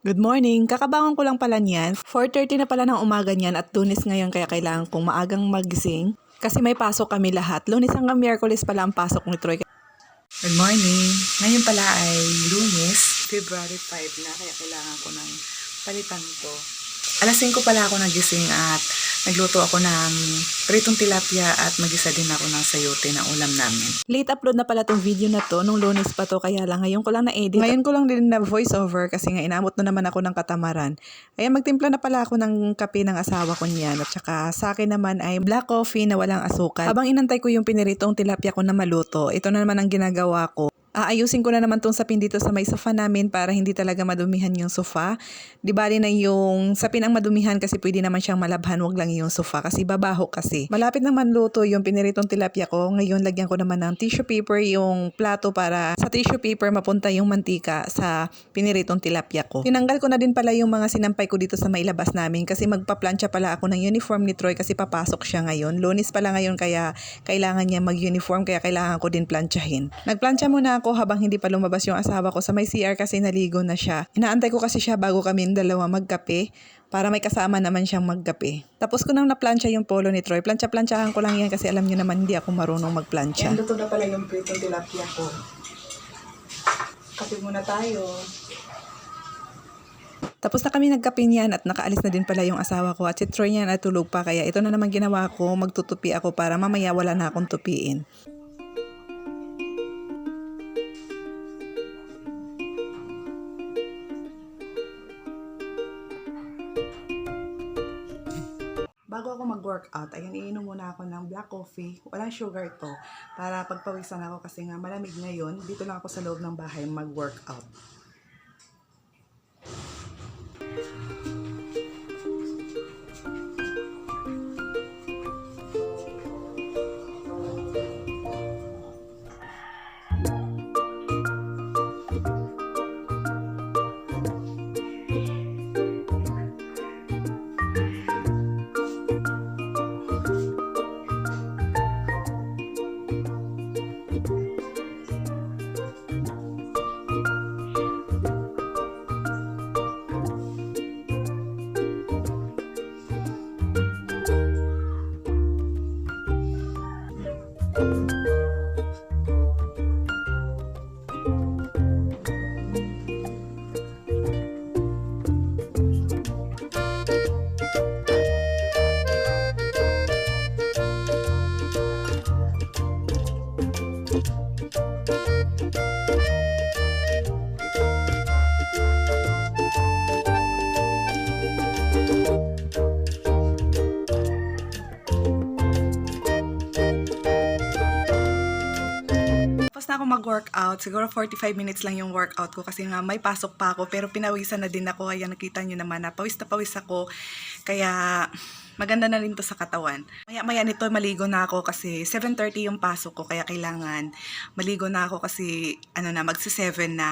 Good morning! Kakabangon ko lang pala niyan. 4:30 na pala ng umaga niyan at Lunes ngayon kaya kailangan kong maagang magising. Kasi may pasok kami lahat. Lunes hanggang Miyerkules pala ang pasok ni Troy. Good morning! Ngayon pala ay Lunes, February 5 na kaya kailangan ko ng palitan to. Alas 5 pala ako nagising at nagluto ako ng pritong tilapia at magisa din ako ng sayote na ulam namin. Late upload na pala tong video na to. Nung Lunes pa to kaya lang ngayon ko lang na-edit. Ngayon ko lang din na voice over kasi nga inamot na naman ako ng katamaran. Ayan, magtimpla na pala ako ng kape ng asawa ko niyan. At saka sa akin naman ay black coffee na walang asukal. Habang inantay ko yung piniritong tilapia ko na maluto, ito na naman ang ginagawa ko. Aayusin ko na naman tong sapin dito sa may sofa namin para hindi talaga madumihan yung sofa. Di bali na yung sapin ang madumihan kasi pwede naman siyang malabhan, wag lang yung sofa kasi babaho kasi. Malapit naman luto yung piniritong tilapia ko. Ngayon lagyan ko naman ng tissue paper yung plato para sa tissue paper mapunta yung mantika sa piniritong tilapia ko. Tinanggal ko na din pala yung mga sinampay ko dito sa may labas namin kasi magpa-plancha pala ako ng uniform ni Troy kasi papasok siya ngayon. Lunes pala ngayon kaya kailangan niya mag-uniform kaya kailangan ko din planchahin. Nagplancha muna ako habang hindi pa lumabas yung asawa ko sa may CR kasi naligo na siya. Inaantay ko kasi siya bago kami dalawa magkape para may kasama naman siyang magkape. Tapos ko nang naplansya yung polo ni Troy. Plancha-planchahan ko lang yan kasi alam niyo naman hindi ako marunong magplansya. Yan, luto na pala yung pritong tilapia ko. Kape muna tayo. Tapos na kami nagkape niyan at nakaalis na din pala yung asawa ko at si Troy niyan natulog pa kaya ito na naman ginawa ko, magtutupi ako para mamaya wala na akong tupiin. Bago ako mag-workout, ayan, iinom muna ako ng black coffee. Walang sugar ito. Para pagpawisan ako kasi nga malamig ngayon. Dito lang ako sa loob ng bahay mag-workout. Tapos na ako mag-workout. Siguro 45 minutes lang yung workout ko kasi nga may pasok pa ako. Pero pinawisan na din ako. Ayan, nakita nyo naman na pawis ako. Kaya maganda na rin to sa katawan. Maya-maya nito maligo na ako kasi 7:30 yung pasok ko. Kaya kailangan maligo na ako kasi magsi-7 na.